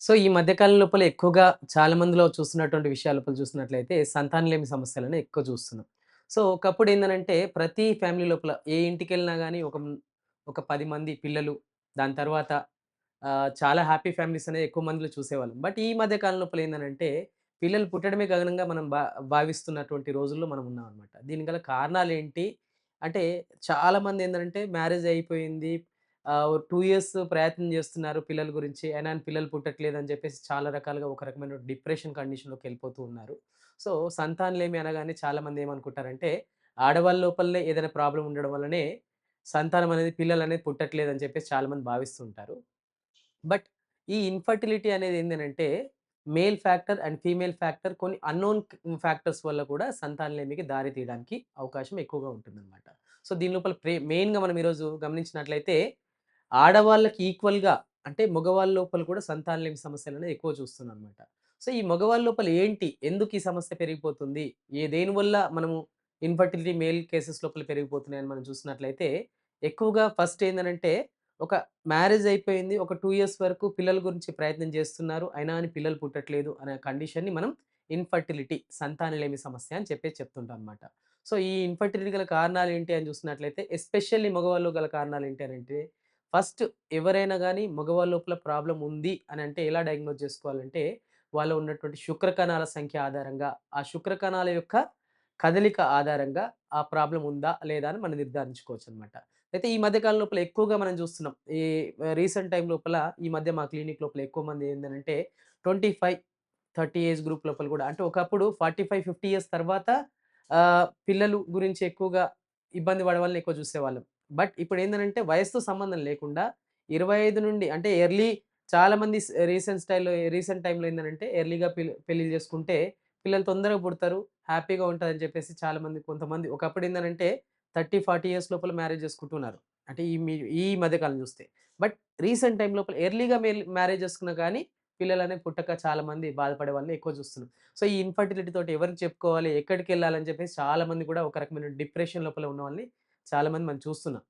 So, ఈ మధ్య కాలం లోపల ఎక్కువగా చాలా మందిలో చూస్తున్నటువంటి విషయాల లోపల చూసినట్లయితే సంతానలేమి సమస్యలను ఎక్కువ చూస్తున్నాం. సో, ఒకప్పుడు ఏందనంటే ప్రతి ఫ్యామిలీ లోపల ఏ ఇంటికెళ్ళినా గాని ఒక 10 మంది పిల్లలు, దాని తర్వాత చాలా హ్యాపీ ఫ్యామిలీస్ అనేది ఎక్కువ మందిలో చూసేవాళ్ళం. బట్ ఈ మధ్య కాలం లోపల ఏందనంటే పిల్లలు పుట్టడమే గగనంగా మనం భావిస్తున్నటువంటి రోజుల్లో మనం ఉన్నామనమాట. దీనికి గల కారణాలేంటి? అంటే చాలామంది ఏందనంటే మ్యారేజ్ అయిపోయింది. 2 ఇయర్స్ ప్రయత్నం జేస్తున్నారు పిల్లల గురించి. అయినా గాని పిల్లలు పుట్టట్లేదని జెప్పేసి చాలా రకాలుగా ఒక రకమైన డిప్రెషన్ కండిషన్‌లోకెళ్ళిపోతూ ఉన్నారు. సో, సంతానలేమి అనగానే చాలామంది ఏమనుకుంటారంటే, ఆడవాళ్ళ లోపలనే ఏదైనా ప్రాబ్లమ్ ఉండడం వల్లనే సంతానం అనేది పిల్లలనేది పుట్టట్లేదని చెప్పేసి చాలామంది భావిస్తూ ఉంటారు. బట్ ఈ ఇన్‌ఫర్టిలిటీ అనేది ఏందనంటే, male factor and female factor కొన్ని అన్‌నోన్ ఫ్యాక్టర్స్ వల్ల కూడా సంతానలేమికి దారి తీయడానికి అవకాశం ఎక్కువగా ఉంటుందనమాట. సో, దీని లోపల మెయిన్‌గా మనం ఈరోజు గమనించినట్లయితే ఆడవాళ్ళకి ఈక్వల్‌గా అంటే మగవాళ్ళ లోపల కూడా సంతానలేమి సమస్యలనేవి ఎక్కువ చూస్తున్నానన్నమాట. సో, ఈ మగవాళ్ళ లోపల ఏంటి? ఎందుకు ఈ సమస్య పెరిగిపోతుంది? దేనివల్ల మనము ఇన్‌ఫర్టిలిటీ మేల్ కేసెస్ లోపల పెరిగిపోతున్నాయని మనం చూసినట్లయితే, ఎక్కువగా ఫస్ట్ ఏందనంటే, ఒక మ్యారేజ్ అయిపోయింది. ఒక 2 ఇయర్స్ వరకు పిల్లల గురించి ప్రయత్నం చేస్తున్నారు. అయినా గాని పిల్లలు పుట్టట్లేదు అనే కండిషన్‌ని మనం ఇన్‌ఫర్టిలిటీ సంతానలేమి సమస్య అని చెప్పేసి చెప్తుంటాం అన్నమాట. సో, ఈ ఇన్‌ఫర్టిలిటీ గల కారణాలేంటి అని చూసినట్లయితే, ఎస్పెషల్లీ మగవాళ్ళలో గల కారణాలేంటి అనంటే ఫస్ట్ ఎవరైనా గాని మగవాళ్ళ లోపల ప్రాబ్లమ్ ఉంది అనంటే ఎలా డయాగ్నోస్ జేసుకోవాలంటే, వాళ్ళలో ఉన్నటువంటి శుక్ర కణాల సంఖ్య ఆధారంగా, ఆ శుక్ర కణాల యొక్క కదలిక ఆధారంగా ఆ ప్రాబ్లమ్ ఉందా? లేదా? అని మనం నిర్ధారించుకోవచ్చనమాట. అయితే ఈ మధ్య కాలం లోపల ఎక్కువగా మనం జూస్తున్నాం. ఈ రీసెంట్ టైమ్ లోపల ఈ మధ్య మా క్లినిక్ లోపల ఎక్కువ మంది ఏందనంటే 25, 30 ఏజ్ గ్రూప్ లోపల గూడా అంటే ఒకప్పుడు 45, 50 ఇయర్స్ తర్వాత పిల్లలు గురించి ఎక్కువగా ఇబ్బంది పడే వాళ్ళని ఎక్కువ జూసేవాళ్ళం. బట్ ఇప్పుడేందనంటే వయస్సుతో సంబంధం లేకుండా 25 నుండి అంటే చాలామంది రీసెంట్ టైమ్‌లో ఏందనంటే ఎర్లీ‌గా పెళ్లిళ్లు చేసుకుంటే పిల్లలు తొందరగా పుడతారు. హ్యాపీగా ఉంటదని చెప్పేసి చాలామంది కొంతమంది ఒకప్పుడేందనంటే 30, 40 ఇయర్స్ లోపల మ్యారేజ్ చేసుకుంటున్నారు. అంటే ఈ మధ్య కాలం చూస్తే. బట్ రీసెంట్ టైమ్ లోపల ఎర్లీ‌గా మ్యారేజ్ చేసుకున్నా గానీ పిల్లలనేవి పుట్టక చాలామంది బాధపడే వాళ్ళని ఎక్కువ చూస్తున్నాం. సో, ఈ ఇన్‌ఫర్టిలిటీ తోటి ఎవరికి చెప్పుకోవాలి? ఎక్కడికెళ్ళాలని చెప్పేసి చాలామంది కూడా ఒక రకమైన డిప్రెషన్ లోపల ఉన్న వాళ్ళని చాలామంది మనం చూస్తున్నాం.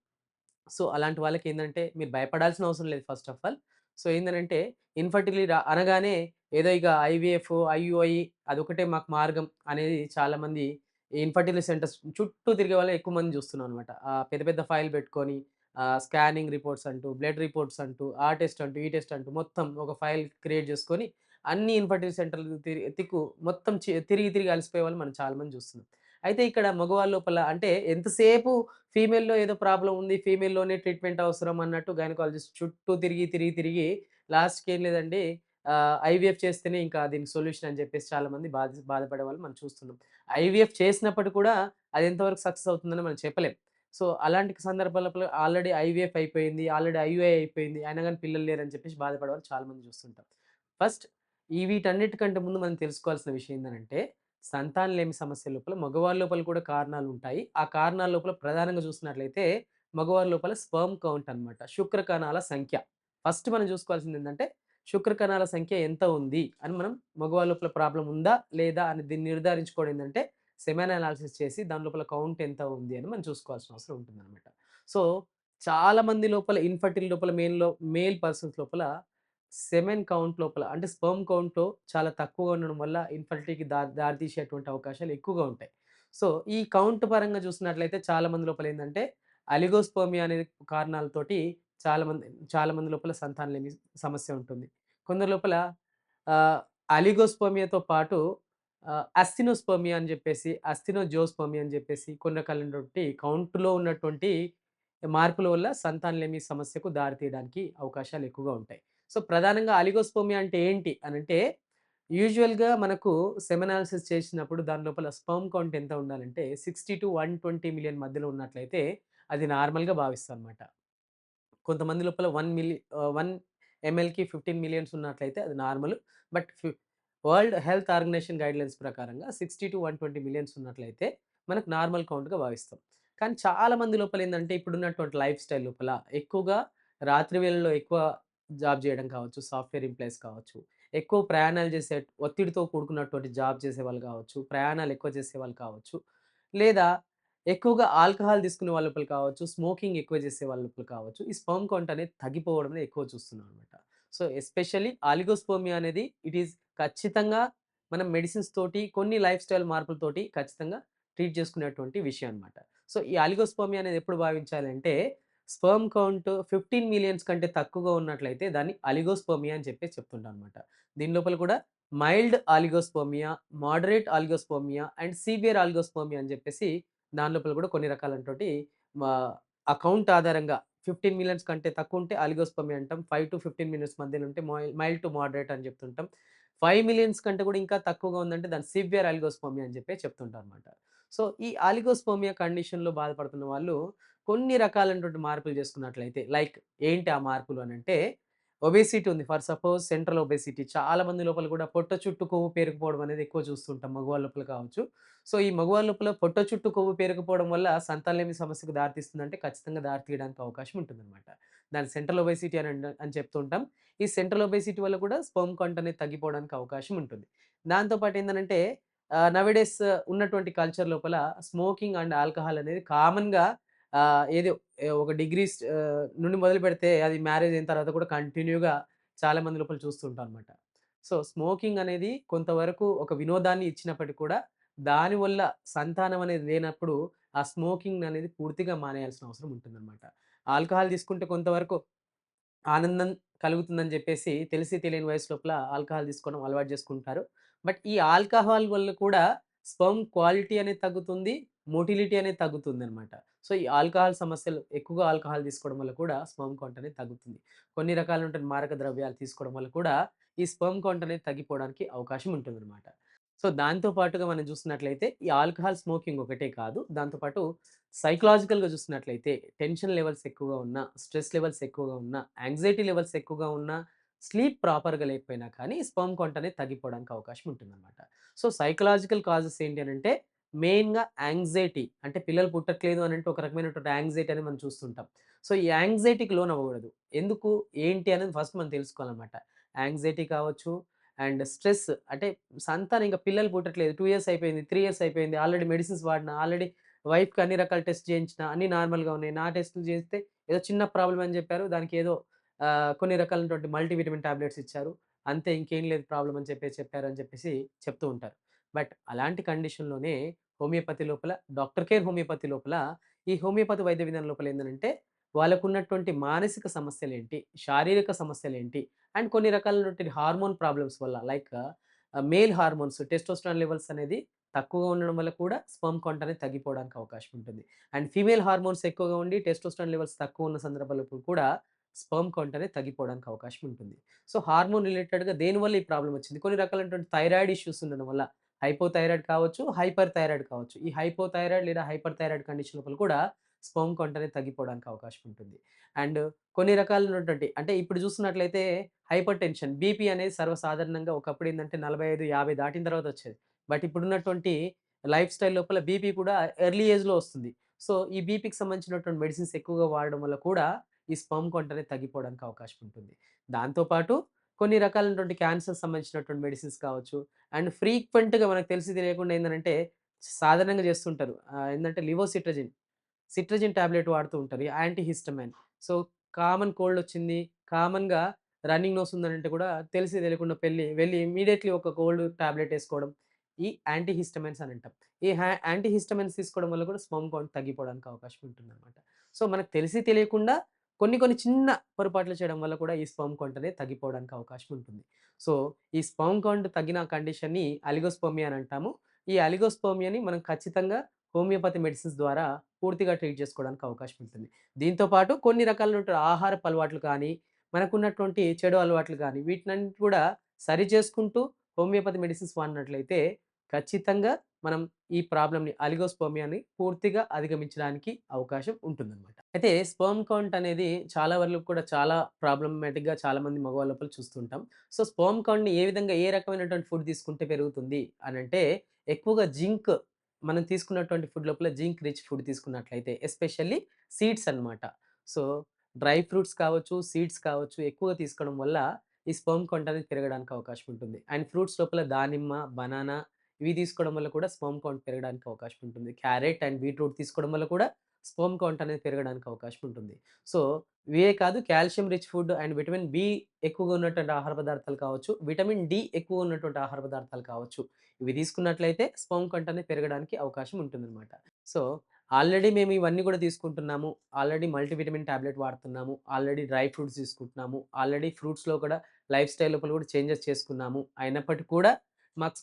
సో, అలాంటి వాళ్ళకేందంటే మీరు భయపడాల్సిన అవసరం లేదు ఫస్ట్ ఆఫ్ ఆల్. సో, ఏందనంటే ఇన్‌ఫర్టిలిటీ అనగానే ఏదో ఇక ఐవీఎఫ్, ఐయుఐ అదొకటే మాకు మార్గం అనేది చాలామంది ఇన్‌ఫర్టిలిటీ సెంటర్స్ చుట్టూ తిరిగే వాళ్ళని ఎక్కువ మందిని చూస్తున్నాం అనమాట. పెద్ద పెద్ద ఫైల్ పెట్టుకొని స్కానింగ్ రిపోర్ట్స్ అంటూ, బ్లడ్ రిపోర్ట్స్ అంటూ, ఆ టెస్ట్ అంటూ, ఈ టెస్ట్ అంటూ మొత్తం ఒక ఫైల్ క్రియేట్ చేసుకొని అన్ని ఇన్‌ఫర్టిలిటీ సెంటర్‌లు మొత్తం తిరిగి తిరిగి అలసిపోయే వాళ్ళు మనం చాలా మంది చూస్తున్నాం. అయితే ఇక్కడ మగవాళ్ళ లోపల అంటే ఎంతసేపు ఫీమేల్‌లో ఏదో ప్రాబ్లమ్ ఉంది. ఫీమేల్‌లోనే ట్రీట్‌మెంట్ అవసరం అన్నట్టు గైనకాలజిస్ట్ చుట్టూ తిరిగి లాస్ట్‌కి ఏం లేదండి ఐవీఎఫ్ చేస్తేనే ఇంకా దీనికి సొల్యూషన్ అని చెప్పేసి చాలామంది బాధపడే వాళ్ళు మనం చూస్తున్నాం. ఐవీఎఫ్ చేసినప్పటికి కూడా అది ఎంతవరకు సక్సెస్ అవుతుందని మనం చెప్పలేం. సో, అలాంటి సందర్భాలలో ఆల్రెడీ ఐవీఎఫ్ అయిపోయింది. ఆల్రెడీ ఐయుఐ అయిపోయింది. అయినా గాని పిల్లలు లేరని చెప్పేసి బాధపడే వాళ్ళు చాలామంది చూస్తుంటాం. ఫస్ట్ వీటన్నిటికంటే ముందు మనం తెలుసుకోవాల్సిన విషయం ఏందనంటే సంతానలేమి సమస్య లోపల మగవాళ్ళ లోపల కూడా కారణాలుంటాయి. ఆ కారణాల లోపల ప్రధానంగా చూసినట్లయితే మగవారి లోపల స్పెర్మ్ కౌంట్ అన్నమాట. శుక్ర కణాల సంఖ్య. ఫస్ట్ మనం చూసుకోవాల్సిందేంటంటే శుక్ర కణాల సంఖ్య ఎంత ఉంది అని మనం మగవాళ్ళ లోపల ప్రాబ్లమ్ ఉందా? లేదా? అని దీన్ని నిర్ధారించుకోవడం ఏందంటే సెమెన్ అనాలిసిస్ చేసి దాని లోపల కౌంట్ ఎంత ఉంది అని మనం చూసుకోవాల్సిన అవసరం ఉంటుందన్నమాట. సో, చాలా మంది లోపల ఇన్‌ఫర్టిల్ లోపల మేల్ పర్సన్స్ లోపల సెమెన్ కౌంట్ లోపల అంటే స్పెర్మ్ కౌంట్ చాలా తక్కువగా ఉండడం వల్ల ఇన్‌ఫర్టిలిటీకి దారి తీసేటువంటి అవకాశాలు ఎక్కువగా ఉంటాయి. సో, ఈ కౌంట్ పరంగా చూసినట్లయితే చాలా మంది లోపల ఏందంటే అలిగోస్పెర్మియా అనేది కారణాలతోటి చాలా మంది లోపల సంతానలేమి సమస్య ఉంటుంది. కొందరి లోపల ఆహ్, అలిగోస్పెర్మియాతో పాటు అస్థినోస్పెర్మియా అని చెప్పేసి, అస్థినోజోస్పెర్మియా అని చెప్పేసి కొన్ని రకాలైనటువంటి కౌంట్‌లో ఉన్నటువంటి మార్పుల వల్ల సంతానలేమి సమస్యకు దారి తీయడానికి అవకాశాలు ఎక్కువగా ఉంటాయి. సో, ప్రధానంగా అలిగోస్పెర్మియా అంటే ఏంటి అనంటే, యూజువల్‌గా మనకు సెమెనాలిసిస్ చేసినప్పుడు దాని లోపల స్పెర్మ్ కౌంట్ ఎంత ఉండాలంటే 60-120 మిలియన్ మధ్యలో ఉన్నట్లయితే అది నార్మల్‌గా భావిస్తామన్నమాట. కొంతమంది లోపల 1 ఎంఎల్‌కి 15 మిలియన్స్ ఉన్నట్లయితే అది normal. But World Health Organization guidelines ప్రకారంగా 60-120 మిలియన్స్ ఉన్నట్లయితే మనకు నార్మల్ కౌంట్‌గా భావిస్తాం. కానీ చాలా మంది లోపల ఏందంటే ఇప్పుడున్నటువంటి లైఫ్ స్టైల్ లోపల ఎక్కువగా రాత్రి వేళల్లో ఎక్కువ జాబ్ చేయడం కావచ్చు, సాఫ్ట్‌వేర్ ఎంప్లాయీస్ కావచ్చు, ఎక్కువ ప్రయాణాలు చేసే ఒత్తిడితో కూడుకున్నటువంటి జాబ్ చేసేవాళ్ళు కావచ్చు, ప్రయాణాలు ఎక్కువ చేసేవాళ్ళు కావచ్చు, లేదా ఎక్కువగా ఆల్కహాల్ తీసుకునే వాళ్ళ లోపల కావచ్చు, స్మోకింగ్ ఎక్కువ చేసే వాళ్ళ లోపల కావచ్చు, ఈ స్పెర్మ్ కౌంట్ అనేది తగ్గిపోవడమే ఎక్కువ చూస్తున్నాం అనమాట. సో, ఎస్పెషల్లీ ఆలిగోస్పెర్మియా అనేది ఇట్ ఈస్ ఖచ్చితంగా మనం మెడిసిన్స్ తోటి, కొన్ని లైఫ్ స్టైల్ మార్పులతోటి ఖచ్చితంగా ట్రీట్ చేసుకునేటువంటి విషయం అన్నమాట. సో, ఈ ఆలిగోస్పెర్మియా అనేది ఎప్పుడు భావించాలంటే, స్పెర్మ్ కౌంట్ 15 మిలియన్స్ కంటే తక్కువగా ఉన్నట్లయితే దాన్ని అలిగోస్పెర్మియా అని చెప్పేసి చెప్తుంటాం అన్నమాట. దీని లోపల కూడా మైల్డ్ ఆలిగోస్పెర్మియా, మోడరేట్ ఆలిగోస్పెర్మియా అండ్ సివియర్ ఆలిగోస్పెర్మియా అని చెప్పేసి దాని లోపల కూడా కొన్ని రకాలైనటువంటి మా ఆ కౌంట్ ఆధారంగా 15 మిలియన్స్ కంటే తక్కువుంటే ఆలిగోస్పెర్మియా అంటాం. 5-15 మిలియన్స్ మధ్యలో ఉంటే మైల్డ్ టు మోడరేట్ అని చెప్తుంటాం. 5 మిలియన్స్ కంటే కూడా ఇంకా తక్కువగా ఉందంటే దాన్ని సివియర్ ఆలిగోస్పెర్మియా అని చెప్పి చెప్తుంటారనమాట. సో, ఈ ఆలిగోస్పెర్మియా కండిషన్‌లో బాధపడుతున్న వాళ్ళు కొన్ని రకాలైనటువంటి మార్పులు చేసుకున్నట్లయితే లైక్ ఏంటి ఆ మార్పులు అనంటే ఒబేసిటీ ఉంది. ఫర్ సపోజ్ సెంట్రల్ ఒబేసిటీ చాలా మంది లోపల కూడా పొట్ట చుట్టూ కొవ్వు పేరుకుపోవడం అనేది ఎక్కువ చూస్తుంటాం మగవాళ్ళ లోపల కావచ్చు. సో, ఈ మగవాళ్ళ లోపల పొట్ట చుట్టూ కొవ్వు పేరుకుపోవడం వల్ల సంతానలేమి సమస్యకు దారితీస్తుందంటే ఖచ్చితంగా దారి తీయడానికి అవకాశం ఉంటుందన్నమాట. దాన్ని సెంట్రల్ ఒబేసిటీ అని చెప్తూ ఉంటాం. ఈ సెంట్రల్ ఒబేసిటీ వల్ల కూడా స్పెర్మ్ కౌంట్ అనేది తగ్గిపోవడానికి అవకాశం ఉంటుంది. దాంతో పాటు ఏందనంటే నౌ ఏ డేస్ ఉన్నటువంటి కల్చర్ లోపల స్మోకింగ్ అండ్ ఆల్కహాల్ అనేది కామన్‌గా ఏదో ఒక డిగ్రీస్ నుండి మొదలుపెడితే అది మ్యారేజ్ అయిన తర్వాత కూడా కంటిన్యూ‌గా చాలా మంది లోపల చూస్తూ ఉంటాం అన్నమాట. సో, స్మోకింగ్ అనేది కొంతవరకు ఒక వినోదాన్ని ఇచ్చినప్పటికి కూడా దానివల్ల సంతానం అనేది లేనప్పుడు ఆ స్మోకింగ్ అనేది పూర్తిగా మానేయాల్సిన అవసరం ఉంటుందన్నమాట. ఆల్కహాల్ తీసుకుంటే కొంతవరకు ఆనందం కలుగుతుందని జెప్పేసి తెలిసి తెలియని వయసు లోపల ఆల్కహాల్ తీసుకోవడం అలవాటు జేసుకుంటారు. బట్ ఈ ఆల్కహాల్ వల్ల కూడా స్పెర్మ్ క్వాలిటీ అనేది తగ్గుతుంది. మోటిలిటీ అనేది తగ్గుతుందనమాట. సో, ఈ ఆల్కహాల్ సమస్యలు ఎక్కువగా ఆల్కహాల్ తీసుకోవడం వల్ల కూడా స్పెర్మ్ కౌంట్ అనేది తగ్గుతుంది. కొన్ని రకాలైనటువంటి మారక ద్రవ్యాలు తీసుకోవడం వల్ల కూడా ఈ స్పెర్మ్ కౌంట్ అనేది తగ్గిపోవడానికి అవకాశం ఉంటుందనమాట. సో, దాంతో పాటుగా మనం చూస్తున్నట్లయితే ఈ ఆల్కహాల్ స్మోకింగ్ ఒకటే కాదు. దాంతో పాటు సైకలాజికల్‌గా చూస్తున్నట్లయితే టెన్షన్ లెవెల్స్ ఎక్కువగా ఉన్నా, స్ట్రెస్ లెవెల్స్ ఎక్కువగా ఉన్నా, యాంక్సైటీ లెవెల్స్ ఎక్కువగా ఉన్నా, స్లీప్ ప్రాపర్‌గా లేకపోయినా కానీ స్పెర్మ్ కౌంట్ అనేది తగ్గిపోవడానికి అవకాశం ఉంటుందన్నమాట. సో, సైకలాజికల్ కాజెస్ ఏంటి అనంటే మెయిన్‌గా యాంక్సైటీ అంటే పిల్లలు పుట్టట్లేదు అనంటే ఒక రకమైనటువంటి యాంక్సైటీ అనేది మనం చూస్తుంటాం. సో, ఈ యాంక్సైటీకి లోనవ్వకూడదు. ఎందుకు? ఏంటి? అనేది ఫస్ట్ మనం తెలుసుకోవాలన్నమాట. యాంక్సైటీ కావచ్చు అండ్ స్ట్రెస్ అంటే సంతానం ఇంక పిల్లలు పుట్టట్లేదు. 2 ఇయర్స్ అయిపోయింది, 3 ఇయర్స్ అయిపోయింది. ఆల్రెడీ మెడిసిన్స్ వాడినా, ఆల్రెడీ వైఫ్‌కి అన్ని రకాల టెస్ట్ చేయించిన, అన్నీ నార్మల్‌గా ఉన్నాయి. నా టెస్టులు చేస్తే ఏదో చిన్న ప్రాబ్లమ్ అని చెప్పారు. దానికేదో కొన్ని రకాలైనటువంటి మల్టీవిటమిన్ టాబ్లెట్స్ ఇచ్చారు. అంతే ఇంకేం లేదు ప్రాబ్లమ్ అని చెప్పారని చెప్పేసి చెప్తూ ఉంటారు. బట్ అలాంటి కండిషన్‌లోనే హోమియోపతి లోపల డాక్టర్ కేర్ హోమియోపతి లోపల ఈ హోమియోపతి వైద్య విధానం లోపల ఏందనంటే వాళ్ళకున్నటువంటి మానసిక సమస్యలేంటి? శారీరక సమస్యలేంటి? అండ్ కొన్ని రకాలైనటువంటి హార్మోన్ ప్రాబ్లమ్స్ వల్ల like male hormones testosterone levels అనేది తక్కువగా ఉండడం వల్ల కూడా స్పెర్మ్ కౌంట్ అనేది తగ్గిపోవడానికి అవకాశం ఉంటుంది. అండ్ ఫీమేల్ హార్మోన్స్ ఎక్కువగా ఉండి టెస్టోస్టెరాన్ లెవెల్స్ తక్కువ ఉన్న సందర్భాల్లో కూడా స్పెర్మ్ కౌంట్ అనేది తగ్గిపోవడానికి అవకాశం ఉంటుంది. సో, హార్మోన్ రిలేటెడ్‌గా దేనివల్ల ఈ ప్రాబ్లమ్ వచ్చింది? కొన్ని రకాలైనటువంటి థైరాయిడ్ ఇష్యూస్ ఉండడం వల్ల హైపోథైరాయిడ్ కావచ్చు, హైపర్ థైరాయిడ్ కావచ్చు. ఈ హైపోథైరాయిడ్ లేదా హైపర్ థైరాయిడ్ కండిషన్ లోపల కూడా స్పెర్మ్ కౌంట్ అనేది తగ్గిపోవడానికి అవకాశం ఉంటుంది. అండ్ కొన్ని రకాలైనటువంటి అంటే ఇప్పుడు చూస్తున్నట్లయితే హైపర్ టెన్షన్ బీపీ అనేది సర్వసాధారణంగా ఒకప్పుడు ఏందంటే 45, 50 దాటిన తర్వాత వచ్చేది. బట్ ఇప్పుడున్నటువంటి లైఫ్ స్టైల్ లోపల బీపీ కూడా ఎర్లీ ఏజ్‌లో వస్తుంది. సో, ఈ బీపీకి సంబంధించినటువంటి మెడిసిన్స్ ఎక్కువగా వాడడం వల్ల కూడా ఈ స్పెర్మ్ కౌంట్ అనేది తగ్గిపోవడానికి అవకాశం ఉంటుంది. దాంతో పాటు కొన్ని రకాలైనటువంటి క్యాన్సర్‌కి సంబంధించినటువంటి మెడిసిన్స్ కావచ్చు అండ్ ఫ్రీక్వెంట్‌గా మనకు తెలిసి తెలియకుండా ఏందనంటే సాధారణంగా చేస్తుంటారు. ఏందంటే లివోసిట్రజిన్ సిట్రజిన్ టాబ్లెట్ వాడుతూ ఉంటారు. Antihistamine. సో, కామన్ కోల్డొచ్చింది. కామన్‌గా రన్నింగ్ నోస్ ఉందనంటే కూడా తెలిసి తెలియకుండా వెళ్లి ఇమ్మీడియేట్‌లీ ఒక కోల్డ్ టాబ్లెట్ ఏసుకోవడం. ఈ యాంటీ హిస్టమైన్స్ అని అంటాం. ఈ యాంటీ హిస్టమైన్స్ తీసుకోవడం వల్ల కూడా స్పెర్మ్ కౌంట్ తగ్గిపోవడానికి అవకాశం ఉంటుందన్నమాట. సో, మనకు తెలిసి తెలియకుండా కొన్ని కొన్ని చిన్న పొరపాట్లు చేయడం వల్ల కూడా ఈ స్పెర్మ్ కౌంట్ అనేది తగ్గిపోవడానికి అవకాశం ఉంటుంది. సో, ఈ స్పెర్మ్ కౌంట్ తగ్గిన కండిషన్‌ని అలిగోస్పెర్మియా అని అంటాము. ఈ అలిగోస్పెర్మియాని మనం ఖచ్చితంగా హోమియోపతి మెడిసిన్స్ ద్వారా పూర్తిగా ట్రీట్ చేసుకోవడానికి అవకాశం ఉంటుంది. దీంతో పాటు కొన్ని రకాలైనటువంటి ఆహారపు అలవాట్లు కానీ, మనకున్నటువంటి చెడు అలవాట్లు గానీ, వీటినన్నిటి కూడా సరి చేసుకుంటూ హోమియోపతి మెడిసిన్స్ వాడినట్లయితే ఖచ్చితంగా మనం ఈ ప్రాబ్లమ్‌ని అలిగోస్పెర్మియాని పూర్తిగా అధిగమించడానికి అవకాశం ఉంటుందన్నమాట. అయితే స్పెర్మ్ కౌంట్ అనేది చాలా వరకు కూడా చాలా ప్రాబ్లమాటిక్‌గా చాలామంది మగవాళ్ళ లోపల చూస్తుంటాం. సో, స్పెర్మ్ కౌంట్‌ని ఏ విధంగా ఏ రకమైనటువంటి ఫుడ్ తీసుకుంటే పెరుగుతుంది అనంటే ఎక్కువగా జింక్ మనం తీసుకున్నటువంటి ఫుడ్ లోపల జింక్ రిచ్ ఫుడ్ తీసుకున్నట్లయితే ఎస్పెషల్లీ సీడ్స్ అన్నమాట. సో, డ్రై ఫ్రూట్స్ కావచ్చు, సీడ్స్ కావచ్చు ఎక్కువగా తీసుకోవడం వల్ల ఈ స్పెర్మ్ కౌంట్ అనేది పెరగడానికి అవకాశం ఉంటుంది. అండ్ ఫ్రూట్స్ లోపల దానిమ్మ, బనానా ఇవి తీసుకోవడం వల్ల కూడా స్పెర్మ్ కౌంట్ పెరగడానికి అవకాశం ఉంటుంది. క్యారెట్ అండ్ బీట్రూట్ తీసుకోవడం వల్ల కూడా స్పెర్మ్ కౌంట్ అనేది పెరగడానికి అవకాశం ఉంటుంది. సో, ఇవే కాదు calcium rich food and vitamin B ఎక్కువగా ఉన్నటువంటి ఆహార పదార్థాలు కావచ్చు, విటమిన్ డి ఎక్కువ ఉన్నటువంటి ఆహార పదార్థాలు కావచ్చు. ఇవి తీసుకున్నట్లయితే స్పెర్మ్ కౌంట్ అనేది పెరగడానికి అవకాశం ఉంటుందనమాట. సో, ఆల్రెడీ మేము ఇవన్నీ కూడా తీసుకుంటున్నాము. ఆల్రెడీ మల్టీవిటమిన్ టాబ్లెట్ వాడుతున్నాము. ఆల్రెడీ డ్రై ఫ్రూట్స్ తీసుకుంటున్నాము. ఆల్రెడీ ఫ్రూట్స్‌లో కూడా లైఫ్ స్టైల్ లోపల కూడా చేంజెస్ చేసుకున్నాము. అయినప్పటికి కూడా మాకు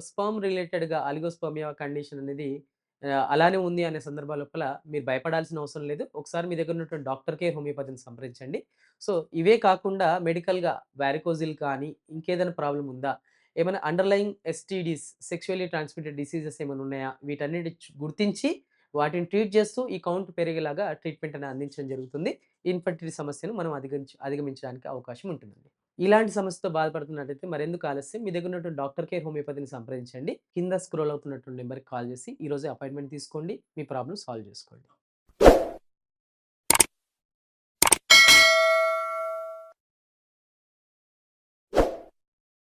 స్పెర్మ్ రిలేటెడ్‌గా అలిగోస్పెర్మియా కండిషన్ అనేది అలానే ఉంది అనే సందర్భాల లోపల మీరు భయపడాల్సిన అవసరం లేదు. ఒకసారి మీ దగ్గర ఉన్నటువంటి డాక్టర్ కేర్ హోమియోపతిని సంప్రదించండి. సో, ఇవే కాకుండా మెడికల్‌గా వారికోజిల్ కానీ, ఇంకేదైనా ప్రాబ్లమ్ ఉందా? ఏమైనా underlying STDs sexually transmitted diseases ఏమైనా ఉన్నాయా? వీటన్నిటి గుర్తించి వాటిని ట్రీట్ చేస్తూ ఈ కౌంట్ పెరిగేలాగా ట్రీట్మెంట్ అనేది అందించడం జరుగుతుంది. ఇన్‌ఫెర్టిలిటీ సమస్యను మనం అధిగమించడానికి అవకాశం ఉంటుందండి. ఇలాంటి సమస్యతో బాధపడుతున్నట్టయితే మరెందుకు ఆలస్యం మీ దగ్గర ఉన్నటువంటి డాక్టర్ కేర్ హోమియోపతిని సంప్రదించండి. కింద స్క్రోల్ అవుతున్నటువంటి నంబర్‌కి కాల్ చేసి ఈరోజే అపాయింట్‌మెంట్ తీసుకోండి. మీ ప్రాబ్లమ్ సాల్వ్ చేసుకోండి.